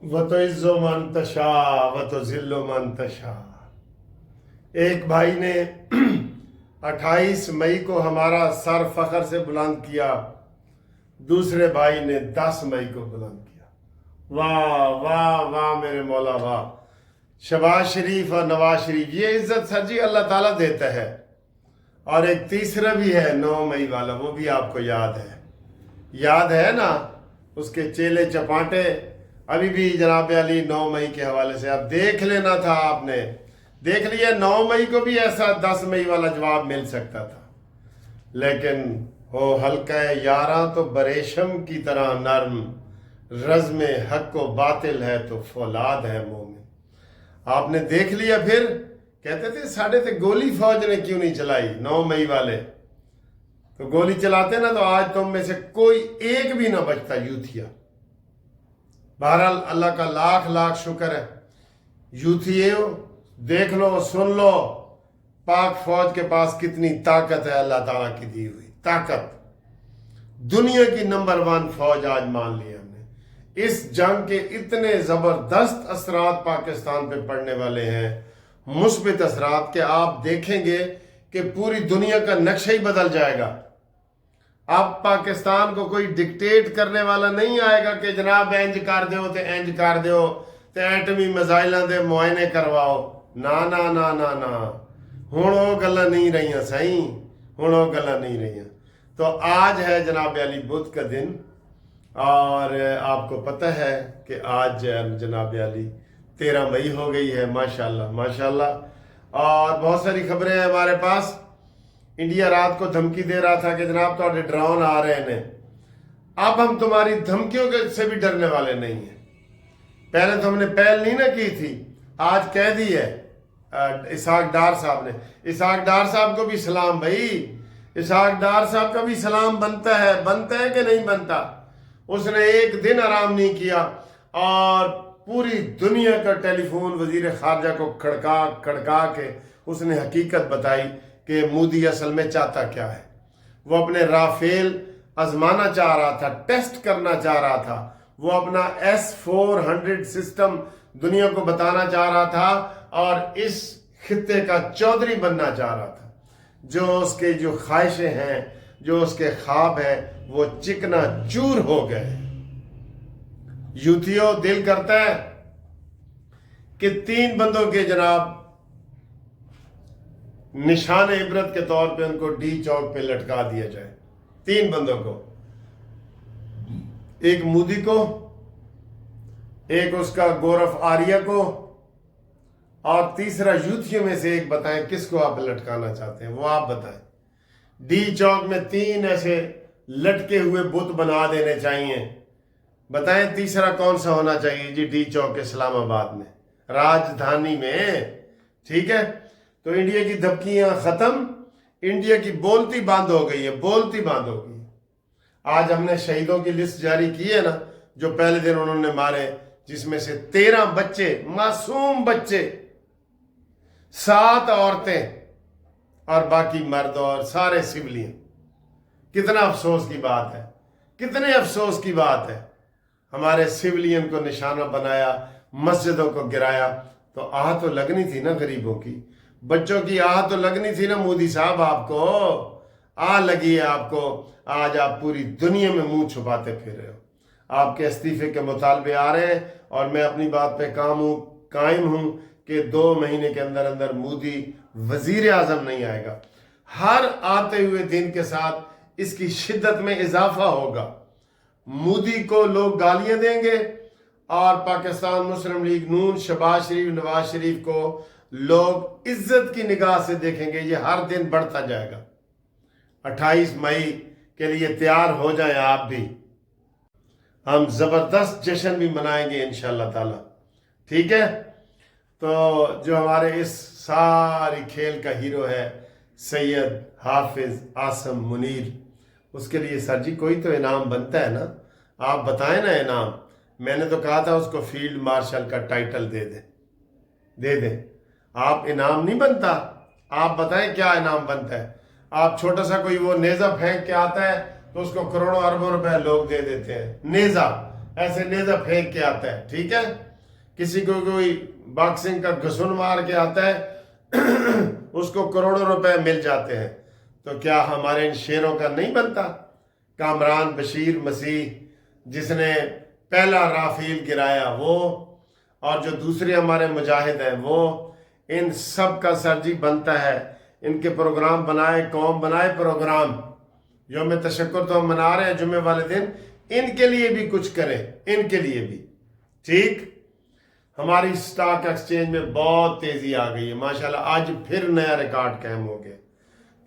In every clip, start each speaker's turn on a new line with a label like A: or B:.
A: वतुइज़्ज़ु मन तशा वतुज़िल्लु मन तशा। एक भाई ने 28 मई को हमारा सर फख्र से बुलंद किया, दूसरे भाई ने 10 मई को बुलंद किया। वाह वाह वाह मेरे मौला वाह। शबाज शरीफ और नवाज शरीफ, ये इज्जत सर जी अल्लाह ताला देता है। और एक तीसरा भी है 9 मई वाला, वो भी आपको याद है ना, उसके चेले चपाटे अभी भी जनाब अली 9 मई के हवाले से अब देख लेना था, आपने देख लिया। 9 मई को भी ऐसा 10 मई वाला जवाब मिल सकता था, लेकिन हो हल्का यारा तो बरेशम की तरह नरम, रज़्म हक को बातिल है तो फौलाद है मोमिन। आपने देख लिया। फिर कहते थे साढ़े थे गोली फौज ने क्यों नहीं चलाई 9 मई वाले, तो गोली चलाते ना तो आज तुम में से कोई एक भी ना बचता यूथिया। बहरहाल अल्लाह का लाख लाख शुक्र है, यूथियो देख लो सुन लो, पाक फौज के पास कितनी ताकत है, अल्लाह ताला की दी हुई ताकत। दुनिया की नंबर 1 फौज आज मान ली हमने। इस जंग के इतने जबरदस्त असरात पाकिस्तान पे पड़ने वाले हैं, मुस्बित असरात, के आप देखेंगे कि पूरी दुनिया का नक्शा ही बदल जाएगा। अब पाकिस्तान को कोई डिक्टेट करने वाला नहीं आएगा कि जनाब इंज कर दो तो इंज कर दो, तो एटमी मिसाइलों के मुआयने करवाओ। ना ना ना ना ना, हुण वो गल्लां नहीं रही सही, हुण वो गल्लां नहीं रही। तो आज है जनाब अली बुध का दिन, और आपको पता है कि आज जनाब अली 13 मई हो गई है। माशाल्लाह माशाल्लाह। और बहुत सारी खबरें हैं हमारे पास। इंडिया रात को धमकी दे रहा था कि जनाब तो ड्रोन आ रहे हैं, अब हम तुम्हारी धमकियों से भी डरने वाले नहीं हैं। पहले तो हमने पहल नहीं ना की थी, आज कह दी है इसहाक डार साहब ने। इसहाक डार साहब को भी सलाम भाई, इसहाक डार साहब का भी सलाम बनता है कि नहीं बनता। उसने एक दिन आराम नहीं किया और पूरी दुनिया का टेलीफोन वजीर खारजा को खड़का के उसने हकीकत बताई कि मोदी असल में चाहता क्या है। वो अपने राफेल आजमाना चाह रहा था, टेस्ट करना चाह रहा था, वो अपना S-400 सिस्टम दुनिया को बताना चाह रहा था और इस खित्ते का चौधरी बनना चाह रहा था। जो उसके जो ख्वाहिशें हैं, जो उसके ख्वाब हैं, वो चिकना चूर हो गए। यूथियों, दिल करता है कि 3 बंदों के जनाब निशान इबरत के तौर पे उनको डी चौक पे लटका दिया जाए। 3 बंदों को, एक मोदी को, एक उसका गौरव आर्या को, और तीसरा यूथियों में से एक। बताएं किसको आप लटकाना चाहते हैं, वो आप बताएं। डी चौक में 3 ऐसे लटके हुए बुत बना देने चाहिए। बताएं तीसरा कौन सा होना चाहिए जी? डी चौक इस्लामाबाद में, राजधानी में, ठीक है। तो इंडिया की धमकियां खत्म, इंडिया की बोलती बंद हो गई है, बोलती बंद हो गई है। आज हमने शहीदों की लिस्ट जारी की है ना, जो पहले दिन उन्होंने मारे, जिसमें से 13 बच्चे, मासूम बच्चे, 7 औरतें और बाकी मर्द और सारे सिविलियन। कितना अफसोस की बात है, कितने अफसोस की बात है। हमारे सिविलियन को निशाना बनाया, मस्जिदों को गिराया। तो आह तो लगनी थी ना गरीबों की, बच्चों की आह तो लगनी थी ना मोदी साहब। आपको आह लगी है आपको, आज आप पूरी दुनिया में मुंह छुपाते फिर रहे हो। आपके इस्तीफे के मुतालबे आ रहे हैं और मैं अपनी बात पे कायम हूं कि 2 महीने के अंदर अंदर मोदी वजीर आजम नहीं आएगा। हर आते हुए दिन के साथ इसकी शिद्दत में इजाफा होगा। मोदी को लोग गालियां देंगे और पाकिस्तान मुस्लिम लीग नून, शबाज शरीफ, नवाज शरीफ को लोग इज्जत की निगाह से देखेंगे। ये हर दिन बढ़ता जाएगा। 28 मई के लिए तैयार हो जाएं आप भी, हम जबरदस्त जश्न भी मनाएंगे इंशाअल्लाह ताला, ठीक है। तो जो हमारे इस सारी खेल का हीरो है सैयद हाफिज आसम मुनीर, उसके लिए सर जी कोई तो इनाम बनता है ना, आप बताएं ना इनाम। मैंने तो कहा था उसको फील्ड मार्शल का टाइटल दे दें। आप इनाम नहीं बनता, आप बताएं क्या इनाम बनता है। आप छोटा सा कोई वो नेजा फेंक के आता है तो उसको करोड़ों अरबों रुपए लोग दे देते हैं। नेजा ऐसे नेजा फेंक के आता है, ठीक है। किसी को कोई बॉक्सिंग का घुसन मार के आता है उसको करोड़ों रुपए मिल जाते हैं। तो क्या हमारे इन शेरों का नहीं बनता? कामरान बशीर मसीह जिसने पहला राफेल गिराया वो, और जो दूसरे हमारे मुजाहिद हैं वो, इन सब का सरजी बनता है इनके प्रोग्राम बनाए, कौम बनाए प्रोग्राम। यौम तशक्कुर तो हम मना रहे हैं जुम्मे वाले दिन, इनके लिए भी कुछ करें, इनके लिए भी, ठीक। हमारी स्टॉक एक्सचेंज में बहुत तेजी आ गई है माशाल्लाह, आज फिर नया रिकॉर्ड कायम हो गया।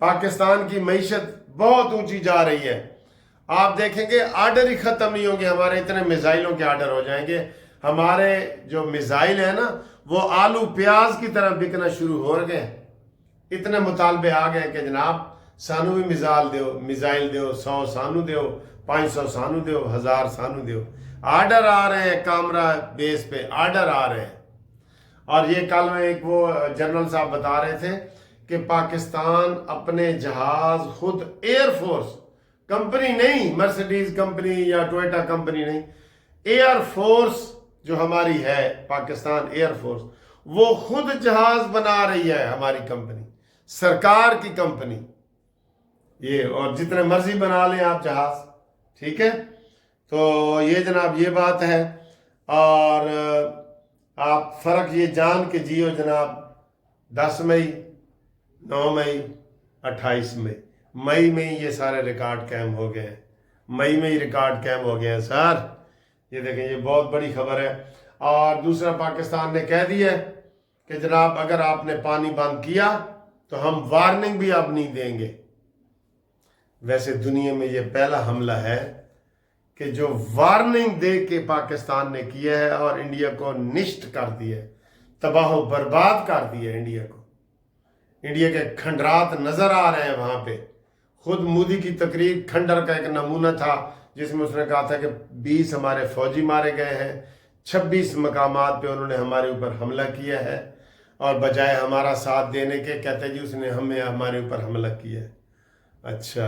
A: पाकिस्तान की मईशत बहुत ऊंची जा रही है। आप देखेंगे आर्डर ही खत्म नहीं होंगे, हमारे इतने मिसाइलों के आर्डर हो जाएंगे। हमारे जो मिसाइल है ना वो आलू प्याज की तरह बिकना शुरू हो गए। इतने मुतालबे आ गए कि जनाब सानू भी मिसाइल दो 100 सानू दो, 500 सानू दो, 1000 सानू दो। आर्डर आ रहे हैं, कामरा बेस पे आर्डर आ रहे हैं। और ये कल में एक वो जनरल साहब बता रहे थे कि पाकिस्तान अपने जहाज खुद, एयरफोर्स कंपनी नहीं, मर्सिडीज कंपनी या टोयोटा कंपनी नहीं, एयरफोर्स जो हमारी है पाकिस्तान एयरफोर्स, वो खुद जहाज बना रही है हमारी कंपनी, सरकार की कंपनी ये। और जितने मर्जी बना लें आप जहाज, ठीक है। तो ये जनाब ये बात है। और आप फर्क ये जान के जियो जनाब, 10 मई, 9 मई, 28 मई, मई में ही ये सारे रिकॉर्ड कायम हो गए हैं। मई में ही रिकॉर्ड कायम हो गए हैं सर। ये देखें, ये बहुत बड़ी खबर है। और दूसरा, पाकिस्तान ने कह दिया है कि जनाब अगर आपने पानी बंद किया तो हम वार्निंग भी अब नहीं देंगे। वैसे दुनिया में ये पहला हमला है कि जो वार्निंग दे के पाकिस्तान ने किया है और इंडिया को निष्ट कर दिया है, तबाह बर्बाद कर दिया है इंडिया को। इंडिया के खंडरात नजर आ रहे हैं वहां पे। खुद मोदी की तकरीर खंडर का एक नमूना था जिसमें उसने कहा था कि 20 हमारे फौजी मारे गए हैं, 26 मकामात पे उन्होंने हमारे ऊपर हमला किया है, और बजाय हमारा साथ देने के कहते जी उसने हमारे ऊपर हमला किया है। अच्छा,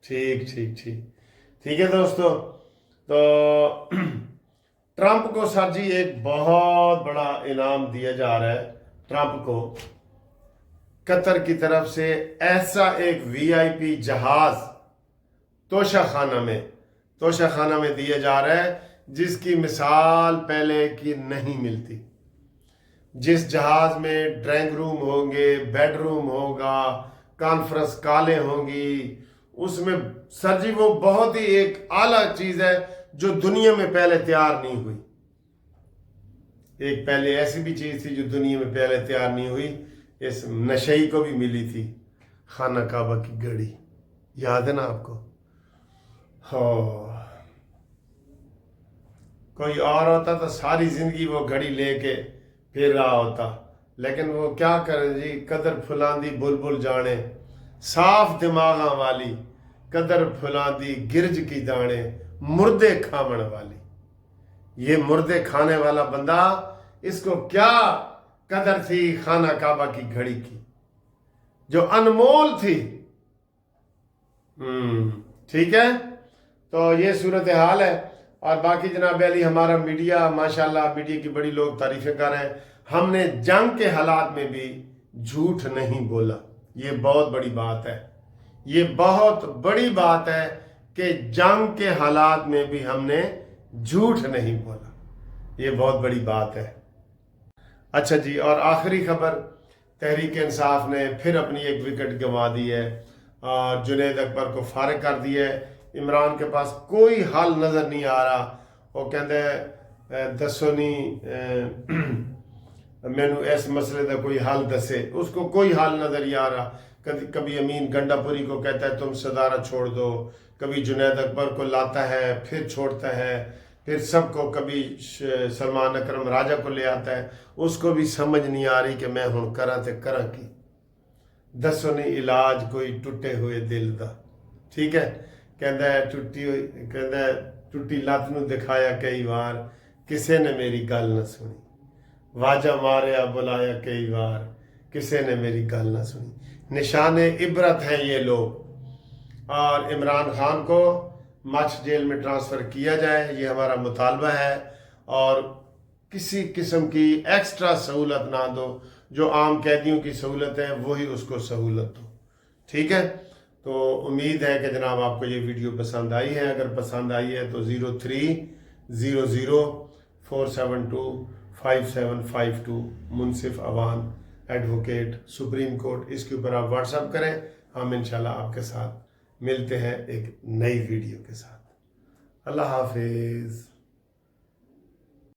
A: ठीक ठीक ठीक ठीक है दोस्तों। तो ट्रंप को सर जी एक बहुत बड़ा इनाम दिया जा रहा है। ट्रंप को कतर की तरफ से ऐसा एक वीआईपी जहाज तोशाखाना में दिया जा रहा है जिसकी मिसाल पहले की नहीं मिलती। जिस जहाज में ड्राइंग रूम होंगे, बेडरूम होगा, कॉन्फ्रेंस कॉलें होंगी, उसमें सर जी वो बहुत ही एक आला चीज है जो दुनिया में पहले तैयार नहीं हुई। एक पहले ऐसी भी चीज थी जो दुनिया में पहले तैयार नहीं हुई, इस नशई को भी मिली थी, खाना काबा की घड़ी, याद है ना आपको? हो कोई और होता तो सारी जिंदगी वो घड़ी लेके फिर रहा होता, लेकिन वो क्या करे जी, कदर फुलांदी बुलबुल जाने, साफ दिमागा वाली कदर फुलांदी गिरज की दाने, मुर्दे खावन वाली। ये मुर्दे खाने वाला बंदा, इसको क्या कदर थी खाना काबा की घड़ी की जो अनमोल थी। ठीक है, तो ये सूरत हाल है। और बाकी जनाब अली हमारा मीडिया माशाल्लाह, मीडिया की बड़ी लोग तारीफें कर रहे हैं। हमने जंग के हालात में भी झूठ नहीं बोला, ये बहुत बड़ी बात है। ये बहुत बड़ी बात है कि जंग के हालात में भी हमने झूठ नहीं बोला, ये बहुत बड़ी बात है। अच्छा जी, और आखिरी खबर, तहरीक इंसाफ ने फिर अपनी एक विकेट गंवा दी है और जुनैद अकबर को फारिग कर दिया है। इमरान के पास कोई हल नज़र नहीं आ रहा। वो कहते दसो नहीं मैनू इस मसले का कोई हल दसे, उसको कोई हल नज़र नहीं आ रहा। कभी अमीन गंडापुरी को कहता है तुम सदारत छोड़ दो, कभी जुनैद अकबर को लाता है फिर छोड़ता है, फिर सबको कभी सलमान अकरम राजा को ले आता है। उसको भी समझ नहीं आ रही कि मैं हुण करा ते करा की। दसो नहीं इलाज कोई टुटे हुए दिल दा, ठीक है। कहता टुटी लत नूं दिखाया कई बार, किसी ने मेरी गल न सुनी। वाजा मारिया बुलाया कई बार, किसी ने मेरी गल न सुनी। निशाने इबरत हैं ये लोग। और इमरान खान को مچھ جیل میں ٹرانسفر کیا جائے، یہ ہمارا مطالبہ ہے، اور کسی قسم کی ایکسٹرا سہولت نہ دو، جو عام قیدیوں کی سہولت ہے وہی اس کو سہولت دو، ٹھیک ہے؟ تو امید ہے کہ جناب آپ کو یہ ویڈیو پسند آئی ہے، اگر پسند آئی ہے تو 0300472572 منصف اوان ایڈوکیٹ سپریم کورٹ، اس کے اوپر آپ واٹس ایپ کریں، ہم انشاءاللہ آپ کے ساتھ ملتے ہیں ایک نئی ویڈیو کے ساتھ۔ اللہ حافظ۔